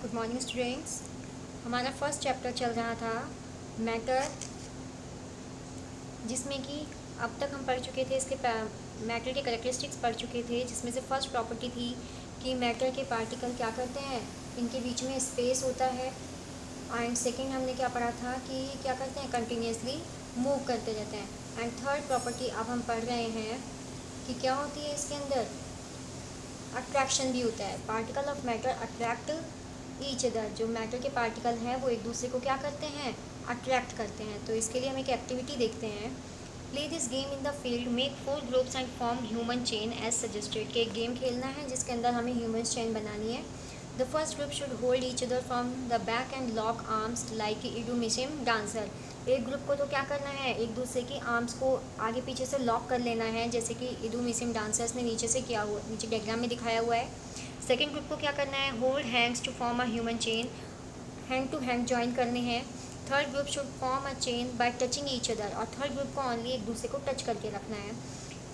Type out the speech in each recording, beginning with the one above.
Good morning students. हमारा first chapter चल रहा था मैटर, जिसमें कि अब तक हम पढ़ चुके थे इसके मैटर के कैरेक्टरिस्टिक्स पढ़ चुके थे, जिसमें से फर्स्ट प्रॉपर्टी थी कि मैटर के पार्टिकल क्या करते हैं, इनके बीच में स्पेस होता है। एंड सेकेंड हमने क्या पढ़ा था कि क्या करते हैं, कंटिन्यूसली मूव करते रहते हैं। एंड थर्ड प्रॉपर्टी अब हम पढ़ रहे हैं कि क्या होती है इसके अंदर, अट्रैक्शन भी होता है। Particle of matter attract each other. जो मैटर के पार्टिकल हैं वो एक दूसरे को क्या करते हैं, अट्रैक्ट करते हैं। तो इसके लिए हम एक एक्टिविटी देखते हैं। Play this game in the field, make 4 groups and form human chain as suggested. के एक गेम खेलना है जिसके अंदर हमें ह्यूमन चेन बनानी है। The first group should hold each other from the back and lock arms like इडूमिसिम डांसर। एक ग्रुप को तो क्या करना है, एक दूसरे की आर्म्स को आगे पीछे से लॉक कर लेना है, जैसे कि इडूमिसिम डांसर्स ने नीचे से किया हुआ, नीचे डायग्राम में दिखाया हुआ है। सेकेंड ग्रुप को क्या करना है, hold hands to form a human chain, hand to hand join करने हैं। Third group should form a chain by touching each other. और थर्ड ग्रुप को ओनली एक दूसरे को टच करके रखना है,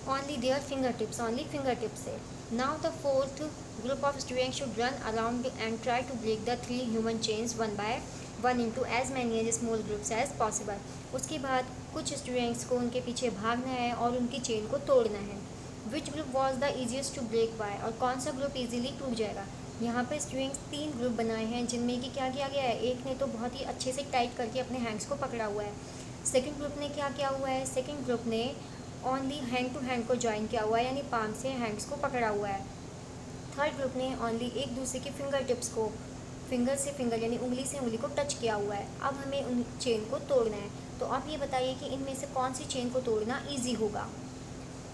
only their finger tips, only finger tip से। Now the fourth group of students should run around and try to break the 3 human chains one by one into as many as small groups as possible. उसके बाद कुछ students को उनके पीछे भागना है और उनकी चेन को तोड़ना है। Which group was the easiest to break by, और कौन सा ग्रुप ईजिली टूट जाएगा। यहाँ पे स्टूडेंट्स 3 ग्रुप बनाए हैं, जिनमें कि क्या किया गया है, एक ने तो बहुत ही अच्छे से टाइट करके अपने हैंड्स को पकड़ा हुआ है। सेकेंड ग्रुप ने क्या किया हुआ है, सेकेंड ग्रुप ने ओनली हैंड टू हैंड को ज्वाइन किया हुआ है, यानी पाम से हैंड्स को पकड़ा हुआ है। थर्ड ग्रुप ने ओनली एक दूसरे के फिंगर टिप्स को फिंगर से फिंगर यानी उंगली से उंगली को टच किया हुआ है। अब हमें उन चेन को तोड़ना है। तो अब ये बताइए कि इनमें से कौन सी चेन को तोड़ना ईजी होगा।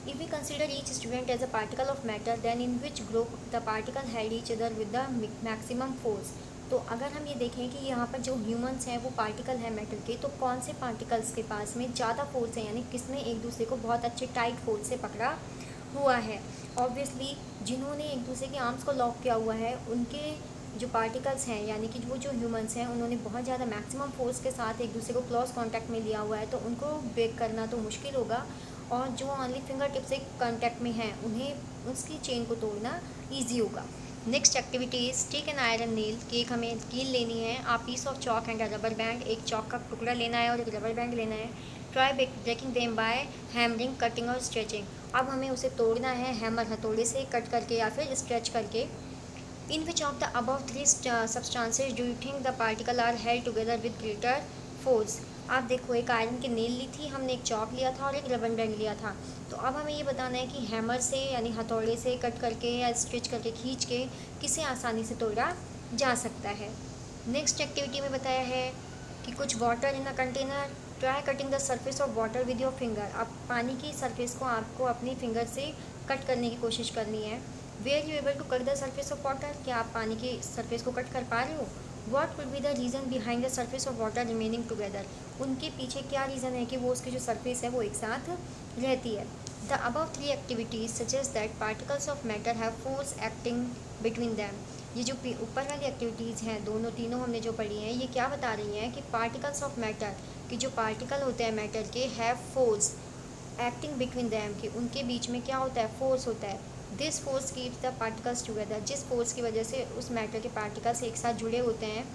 If we consider each student as a particle of matter, then in which group the particle held each other with the maximum force। तो अगर हम ये देखें कि यहाँ पर जो ह्यूमंस हैं वो पार्टिकल है मैटर के, तो कौन से पार्टिकल्स के पास में ज़्यादा फोर्स है, यानी किसने एक दूसरे को बहुत अच्छे टाइट फोर्स से पकड़ा हुआ है। ऑब्वियसली जिन्होंने एक दूसरे के आर्म्स को लॉक किया हुआ है, उनके जो पार्टिकल्स हैं यानी कि वो जो ह्यूमंस हैं, उन्होंने बहुत ज़्यादा मैक्सिमम फोर्स के साथ एक दूसरे को क्लोज कांटेक्ट में लिया हुआ है, तो उनको ब्रेक करना तो मुश्किल होगा। और जो ओनली फिंगर टिप से कांटेक्ट में हैं, उन्हें उसकी चेन को तोड़ना ईजी होगा। Next activity is take an iron nail. कि एक हमें कील लेनी है, आप piece of chalk and rubber band, एक चॉक का टुकड़ा लेना है और एक रबर बैंड लेना है। Try breaking them by hammering, cutting और स्ट्रेचिंग। अब हमें उसे तोड़ना है हैमर हथौड़े से, कट करके या फिर स्ट्रेच करके। In which of the above 3 substances do you think the particle are held together with greater force. आप देखो, एक आयरन की नेल ली थी हमने, एक चॉक लिया था और एक रबर बैंड लिया था। तो अब हमें ये बताना है कि हैमर से यानी हथौड़े से कट करके या स्ट्रिच करके खींच के किसे आसानी से तोड़ा जा सकता है। नेक्स्ट एक्टिविटी में बताया है कि कुछ water in a container, try cutting the surface of water with your finger. अब पानी की सरफेस को आपको अपनी फिंगर से कट करने की कोशिश करनी है। Where you able to cut the surface of water, क्या आप पानी की सरफेस को कट कर पा रहे हो। What will be the reason behind the surface of water remaining together, उनके पीछे क्या रीज़न है कि वो उसकी जो सरफेस है वो एक साथ रहती है। The above 3 activities suggest that particles of matter have force acting between them. ये जो ऊपर वाली एक्टिविटीज़ हैं, दोनों तीनों हमने जो पढ़ी हैं, ये क्या बता रही हैं कि पार्टिकल्स ऑफ मैटर, कि जो पार्टिकल होते हैं मैटर के, have force acting between them, कि उनके बीच में क्या होता है, फोर्स होता है। This force keeps the particles together, जिस फोर्स की वजह से उस मैटर के पार्टिकल्स एक साथ जुड़े होते हैं।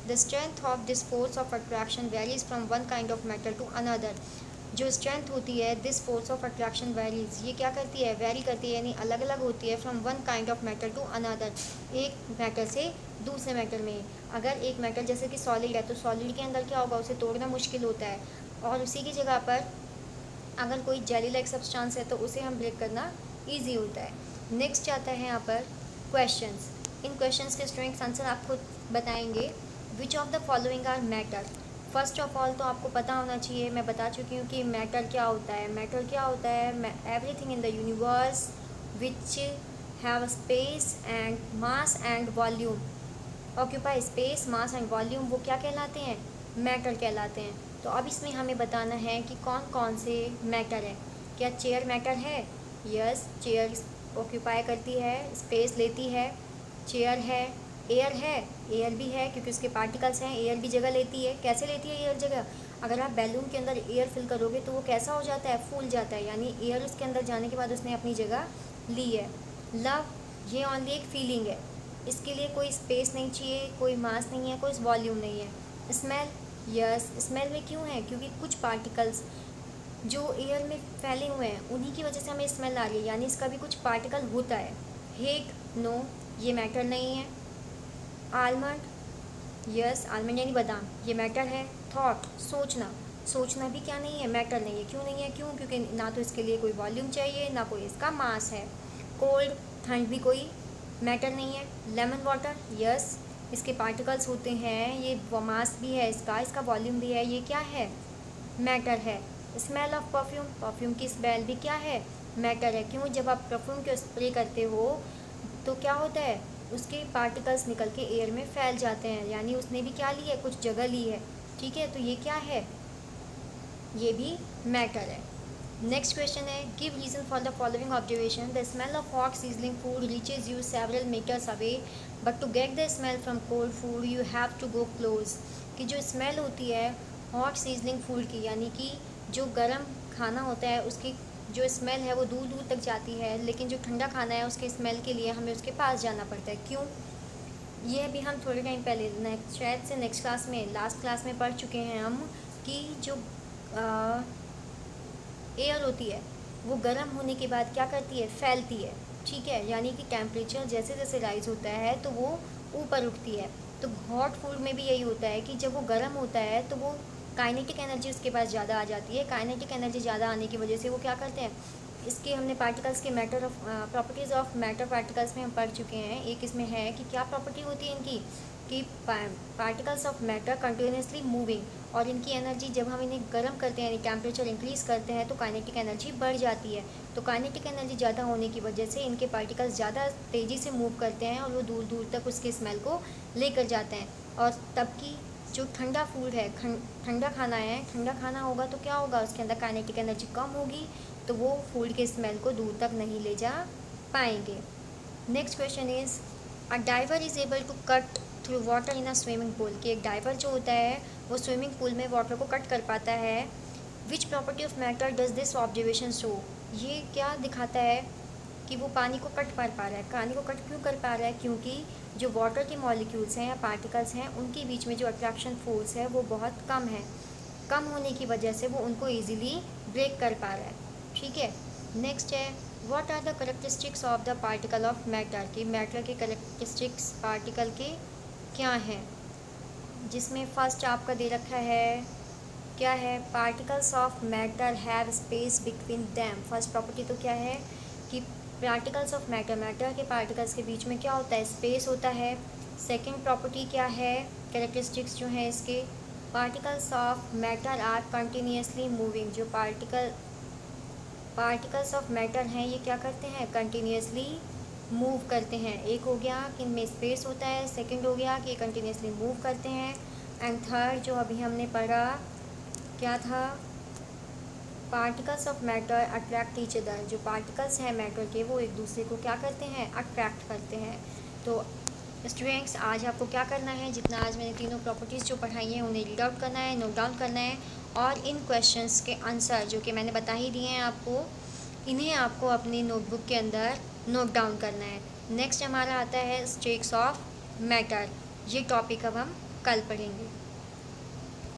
The strength of this force of attraction varies from one kind of matter to another. जो स्ट्रेंथ होती है, this force of attraction varies, ये क्या करती है, वेरी करती है, यानी अलग अलग होती है, from one kind of matter to another, एक मैटर से दूसरे मैटर में। अगर एक मैटर जैसे कि सॉलिड है, तो सॉलिड के अंदर क्या होगा, उसे तोड़ना मुश्किल होता है, और उसी की जगह पर अगर कोई जेली लाइक सब्सटेंस है तो उसे हम ब्रेक करना ईजी होता है। नेक्स्ट आता है यहाँ पर क्वेश्चंस। इन क्वेश्चंस के स्टूडेंट्स आंसर आप खुद बताएंगे। Which of the following are matter. First of all तो आपको पता होना चाहिए, मैं बता चुकी हूँ कि मैटर क्या होता है। मैटर क्या होता है, everything in the universe which have space and mass and volume, occupy space, mass and volume, वो क्या कहलाते हैं, मैटर कहलाते हैं। तो अब इसमें हमें बताना है कि कौन कौन से मैटर हैं। क्या चेयर मैटर है, यस, चेयर ऑक्यूपाई करती है, स्पेस लेती है, चेयर है। एयर है, एयर भी है क्योंकि उसके पार्टिकल्स हैं, एयर भी जगह लेती है। कैसे लेती है एयर जगह, अगर आप बैलून के अंदर एयर फिल करोगे तो वो कैसा हो जाता है, फूल जाता है, यानी एयर उसके अंदर जाने के बाद उसने अपनी जगह ली है। लव, ये ओनली एक फीलिंग है, इसके लिए कोई स्पेस नहीं चाहिए, कोई मास नहीं है, कोई वॉल्यूम नहीं है। स्मेल, यस, स्मेल में क्यों है? क्योंकि कुछ पार्टिकल्स जो एयर में फैले हुए हैं उन्हीं की वजह से हमें स्मेल आ रही है, यानी इसका भी कुछ पार्टिकल होता है। हीट, नो, ये मैटर नहीं है। आलमंड, यस, आलमंड यानी बादाम, ये मैटर है। थॉट, सोचना, सोचना भी क्या नहीं है? मैटर नहीं है। क्यों नहीं है? क्योंकि ना तो इसके लिए कोई वॉल्यूम चाहिए, ना कोई इसका मास है। कोल्ड, ठंड भी कोई मैटर नहीं है। लेमन वाटर, यस, इसके पार्टिकल्स होते हैं, ये मास भी है इसका, इसका वॉल्यूम भी है, ये क्या है? मैटर है। स्मेल ऑफ परफ्यूम, परफ्यूम की स्मेल भी क्या है? मैटर है। क्यों? जब आप परफ्यूम को स्प्रे करते हो तो क्या होता है? उसके पार्टिकल्स निकल के एयर में फैल जाते हैं, यानी उसने भी क्या ली है? कुछ जगह ली है। ठीक है, तो ये क्या है? ये भी मैटर है। नेक्स्ट क्वेश्चन है, give reason for the following observation. The smell of hot sizzling food reaches you several metres away, but to get the smell from cold food you have to go close. कि जो smell होती है hot sizzling food की, यानी कि जो गर्म खाना होता है उसकी जो स्मेल है वो दूर दूर तक जाती है, लेकिन जो ठंडा खाना है उसके स्मेल के लिए हमें उसके पास जाना पड़ता है। क्यों? ये भी हम थोड़े टाइम पहले शायद से नेक्स्ट क्लास में, लास्ट क्लास में पढ़ चुके हैं हम कि जो एयर होती है वो गर्म होने के बाद क्या करती है? फैलती है। ठीक है, यानी कि टेम्परेचर जैसे जैसे राइज होता है तो वो ऊपर उठती है। तो हॉट फूड में भी यही होता है कि जब वो गर्म होता है तो वो काइनेटिक एनर्जी उसके पास ज़्यादा आ जाती है। काइनेटिक एनर्जी ज़्यादा आने की वजह से वो क्या करते हैं? इसके हमने पार्टिकल्स के matter of properties of matter particles में हम पढ़ चुके हैं। एक इसमें है कि क्या प्रॉपर्टी होती है इनकी, कि particles of matter continuously moving, और इनकी एनर्जी जब हम इन्हें गर्म करते हैं यानी टेम्परेचर इंक्रीज़ करते हैं तो काइनेटिक एनर्जी बढ़ जाती है। तो काइनेटिक एनर्जी ज़्यादा होने की वजह से इनके पार्टिकल्स ज़्यादा तेज़ी से मूव करते हैं और वो दूर दूर तक उसके स्मेल को लेकर जाते हैं। और तब की जो ठंडा फूड है, ठंडा खाना है, ठंडा खाना होगा तो क्या होगा? उसके अंदर काइनेटिक एनर्जी कम होगी, तो वो फूड के स्मेल को दूर तक नहीं ले जा पाएंगे। Next question is, a diver is able to cut through water in a swimming pool. कि एक डाइवर जो होता है वो स्विमिंग पूल में वाटर को कट कर पाता है। Which property of matter does this observation show. ये क्या दिखाता है कि वो पानी को कट कर पा रहा है। पानी को कट क्यों कर पा रहा है? क्योंकि जो वाटर के मॉलिक्यूल्स हैं या पार्टिकल्स हैं उनके बीच में जो अट्रैक्शन फोर्स है वो बहुत कम है। कम होने की वजह से वो उनको ईजिली ब्रेक कर पा रहा है। ठीक है, नेक्स्ट है, what are the characteristics of the particle of matter. कि मैटर के करेक्टरिस्टिक्स पार्टिकल के क्या हैं? जिसमें फर्स्ट आपका दे रखा है, क्या है? Particles of matter have space between them. First property तो क्या है कि पार्टिकल्स ऑफ मैटर, मैटर के पार्टिकल्स के बीच में क्या होता है? स्पेस होता है। सेकेंड प्रॉपर्टी क्या है? कैरेक्टरिस्टिक्स जो है इसके, particles of matter are continuously moving. जो पार्टिकल्स ऑफ मैटर हैं ये क्या करते हैं? कंटिन्यूसली मूव करते हैं। एक हो गया कि इनमें स्पेस होता है, सेकंड हो गया कि कंटिन्यूसली मूव करते हैं, एंड थर्ड जो अभी हमने पढ़ा क्या था? Particles of matter attract each other. जो पार्टिकल्स हैं मैटर के वो एक दूसरे को क्या करते हैं? अट्रैक्ट करते हैं। तो स्टूडेंट्स, आज आपको क्या करना है? जितना आज मैंने तीनों प्रॉपर्टीज़ जो पढ़ाई हैं उन्हें रीड आउट करना है, नोट डाउन करना है, और इन क्वेश्चंस के आंसर जो कि मैंने बता ही दिए हैं आपको, इन्हें आपको अपनी नोटबुक के अंदर नोट डाउन करना है। नेक्स्ट हमारा आता है स्टेट्स ऑफ मैटर। ये टॉपिक अब हम कल पढ़ेंगे।